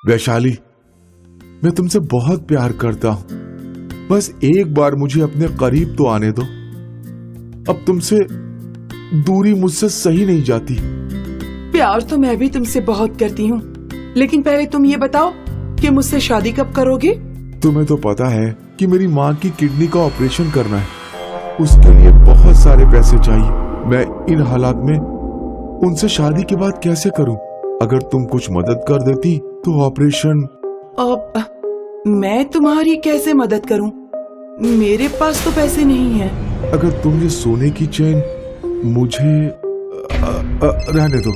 वैशाली, मैं तुमसे बहुत प्यार करता हूं। बस एक बार मुझे अपने करीब तो आने दो। अब तुमसे दूरी मुझसे सही नहीं जाती। प्यार तो मैं भी तुमसे बहुत करती हूँ, लेकिन पहले तुम ये बताओ कि मुझसे शादी कब करोगे? तुम्हें तो पता है कि मेरी माँ की किडनी का ऑपरेशन करना है। उसके लिए बहुत सारे पैसे चाहिए। मैं इन हालात में उनसे शादी के बाद कैसे करूं? अगर तुम कुछ मदद कर देती तो ऑपरेशन। अब मैं तुम्हारी कैसे मदद करूं? मेरे पास तो पैसे नहीं हैं। अगर तुम ये सोने की चेन मुझे रहने दो।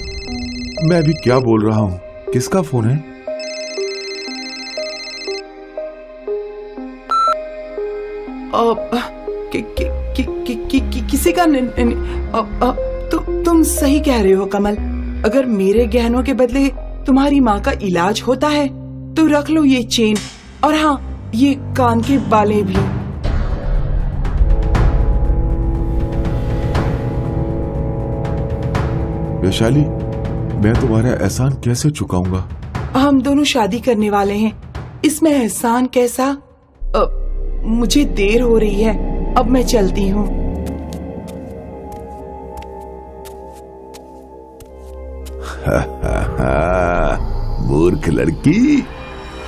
मैं अभी क्या बोल रहा हूँ? किसका फोन है? किसी का तुम सही कह रहे हो कमल। अगर मेरे गहनों के बदले तुम्हारी माँ का इलाज होता है तो रख लो ये चेन, और हाँ, ये कान के बालें भी। वैशाली, मैं तुम्हारा एहसान कैसे चुकाऊंगा? हम दोनों शादी करने वाले हैं, इसमें एहसान कैसा? मुझे देर हो रही है, अब मैं चलती हूँ। मूर्ख लड़की,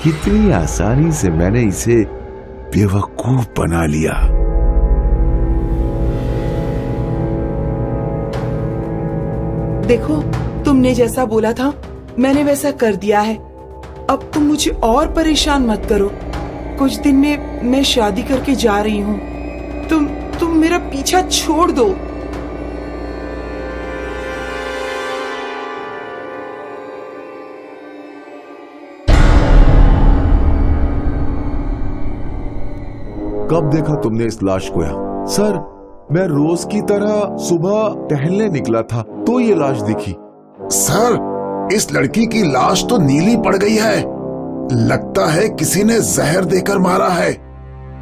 कितनी आसानी से मैंने इसे बेवकूफ बना लिया। देखो, तुमने जैसा बोला था मैंने वैसा कर दिया है। अब तुम मुझे और परेशान मत करो। कुछ दिन में मैं शादी करके जा रही हूँ। तुम मेरा पीछा छोड़ दो। कब देखा तुमने इस लाश को यहाँ? सर, मैं रोज की तरह सुबह टहलने निकला था तो ये लाश दिखी। सर, इस लड़की की लाश तो नीली पड़ गई है। लगता है किसी ने जहर देकर मारा है,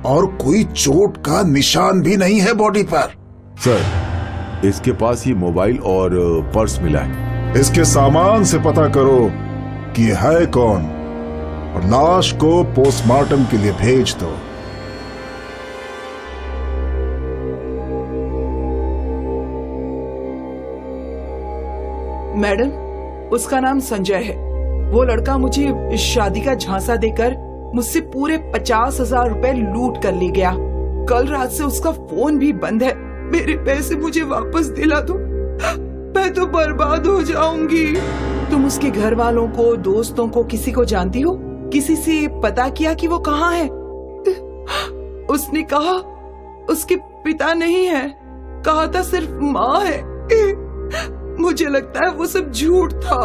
और कोई चोट का निशान भी नहीं है बॉडी पर। सर, इसके पास ही मोबाइल और पर्स मिला है। इसके सामान से पता करो कि है कौन, और लाश को पोस्टमार्टम के लिए भेज दो। मैडम, उसका नाम संजय है। वो लड़का मुझे शादी का झांसा देकर मुझसे पूरे 50,000 रुपए लूट कर ले गया। कल रात से उसका फोन भी बंद है। मेरे पैसे मुझे वापस दिला दो, मैं तो बर्बाद हो जाऊंगी। तुम उसके घर वालों को, दोस्तों को, किसी को जानती हो? किसी से पता किया कि वो कहाँ है? उसने कहा उसके पिता नहीं है, कहा था सिर्फ माँ है। मुझे लगता है वो सब झूठ था।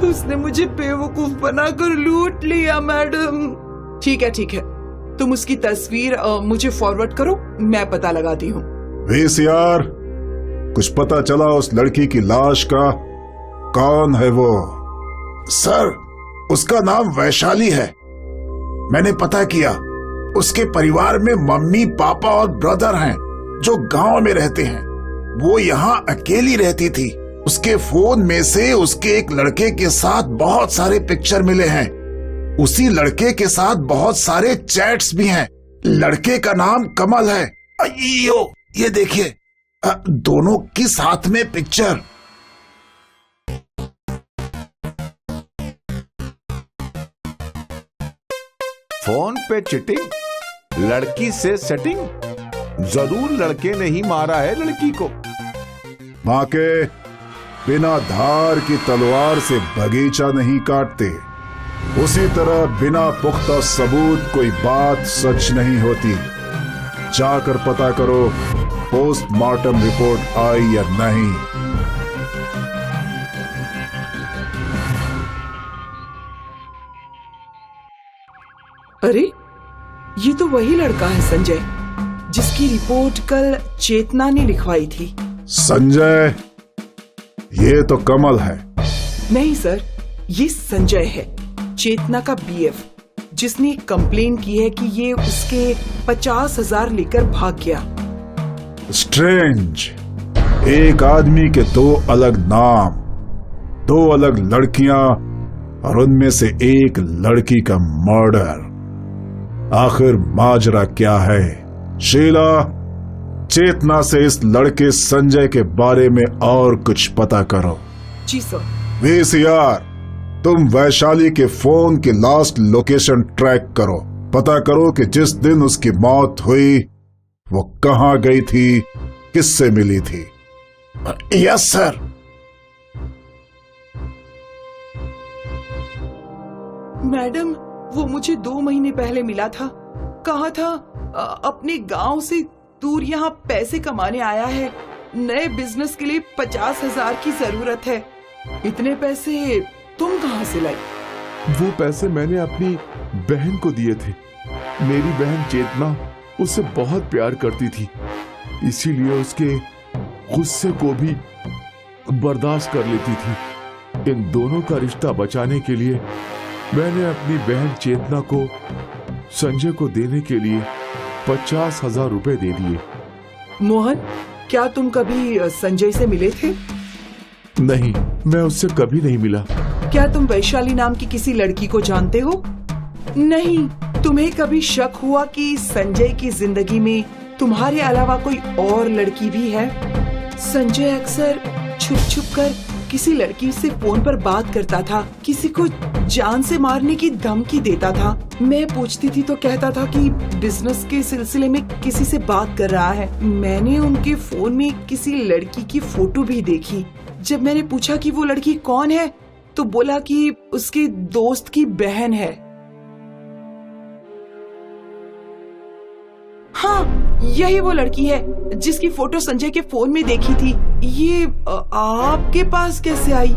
उसने मुझे बेवकूफ बनाकर लूट लिया मैडम। ठीक है, तुम उसकी तस्वीर मुझे फॉरवर्ड करो, मैं पता लगाती हूँ। वीसीआर, कुछ पता चला उस लड़की की लाश का? कौन है वो? सर, उसका नाम वैशाली है। मैंने पता किया, उसके परिवार में मम्मी, पापा और ब्रदर हैं जो गांव में रहते हैं। वो यहाँ अकेली रहती थी। उसके फोन में से उसके एक लड़के के साथ बहुत सारे पिक्चर मिले हैं। उसी लड़के के साथ बहुत सारे चैट्स भी हैं। लड़के का नाम कमल है। अयो, ये देखिए, दोनों की साथ में पिक्चर। फोन पे चिटिंग, लड़की से सेटिंग। जरूर लड़के ने ही मारा है लड़की को। माँ के बिना धार की तलवार से बगीचा नहीं काटते, उसी तरह बिना पुख्ता सबूत कोई बात सच नहीं होती। जाकर पता करो पोस्टमार्टम रिपोर्ट आई या नहीं। अरे, ये तो वही लड़का है संजय, जिसकी रिपोर्ट कल चेतना ने लिखवाई थी। संजय, ये तो कमल है। नहीं सर, ये संजय है, चेतना का बीएफ, जिसने कंप्लेन की है कि ये उसके 50,000 लेकर भाग गया। स्ट्रेंज, एक आदमी के दो अलग नाम, दो अलग लड़कियां, और उनमें से एक लड़की का मर्डर। आखिर माजरा क्या है? शीला, चेतना से इस लड़के संजय के बारे में और कुछ पता करो। जी सर। वीसीआर, तुम वैशाली के फोन की लास्ट लोकेशन ट्रैक करो। पता करो कि जिस दिन उसकी मौत हुई वो कहां गई थी, किससे मिली थी। Yes sir. मैडम, वो मुझे 2 महीने पहले मिला था। कहा था अपने गांव से दूर यहाँ पैसे कमाने आया है, नए बिजनेस के लिए 50,000 की जरूरत है। इतने पैसे तुम कहाँ से लाई? वो पैसे मैंने अपनी बहन को दिए थे। मेरी बहन चेतना उससे बहुत प्यार करती थी, इसीलिए उसके गुस्से को भी बर्दाश्त कर लेती थी। इन दोनों का रिश्ता बचाने के लिए मैंने अपनी बहन चेतना को संजय को देने के लिए 50,000 रुपए दे दिए। मोहन, क्या तुम कभी संजय से मिले थे? नहीं, मैं उससे कभी नहीं मिला। क्या तुम वैशाली नाम की किसी लड़की को जानते हो? नहीं। तुम्हें कभी शक हुआ कि संजय की जिंदगी में तुम्हारे अलावा कोई और लड़की भी है? संजय अक्सर छुप छुप कर किसी लड़की से फोन पर बात करता था, किसी को जान से मारने की धमकी देता था। मैं पूछती थी तो कहता था कि बिजनेस के सिलसिले में किसी से बात कर रहा है। मैंने उनके फोन में किसी लड़की की फोटो भी देखी। जब मैंने पूछा कि वो लड़की कौन है तो बोला कि उसके दोस्त की बहन है। हाँ, यही वो लड़की है जिसकी फोटो संजय के फोन में देखी थी। ये आपके पास कैसे आई?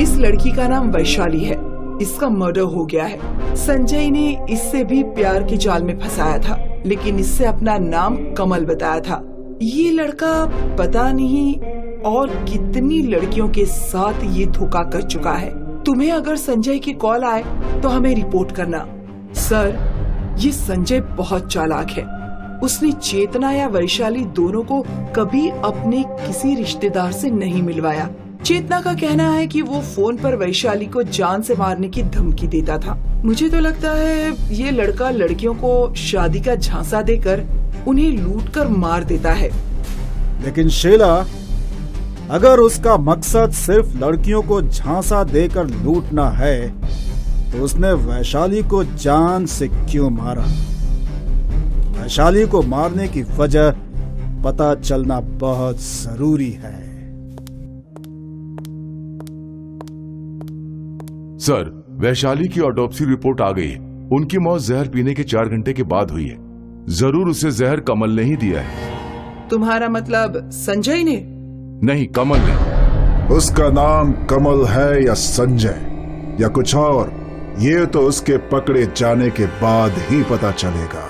इस लड़की का नाम वैशाली है। इसका मर्डर हो गया है। संजय ने इससे भी प्यार के जाल में फंसाया था, लेकिन इससे अपना नाम कमल बताया था। ये लड़का पता नहीं और कितनी लड़कियों के साथ ये धोखा कर चुका है। तुम्हें अगर संजय की कॉल आए तो हमें रिपोर्ट करना। सर, ये संजय बहुत चालाक है। उसने चेतना या वैशाली दोनों को कभी अपने किसी रिश्तेदार से नहीं मिलवाया। चेतना का कहना है कि वो फोन पर वैशाली को जान से मारने की धमकी देता था। मुझे तो लगता है ये लड़का लड़कियों को शादी का झांसा देकर उन्हें लूटकर मार देता है। लेकिन शीला, अगर उसका मकसद सिर्फ लड़कियों को झांसा देकर लूटना है तो उसने वैशाली को जान से क्यों मारा? वैशाली को मारने की वजह पता चलना बहुत जरूरी है। सर, वैशाली की ऑटोप्सी रिपोर्ट आ गई है। उनकी मौत जहर पीने के 4 घंटे के बाद हुई है। जरूर उसे जहर कमल ने ही दिया है। तुम्हारा मतलब संजय ने? नहीं, कमल ने। उसका नाम कमल है या संजय या कुछ और, ये तो उसके पकड़े जाने के बाद ही पता चलेगा।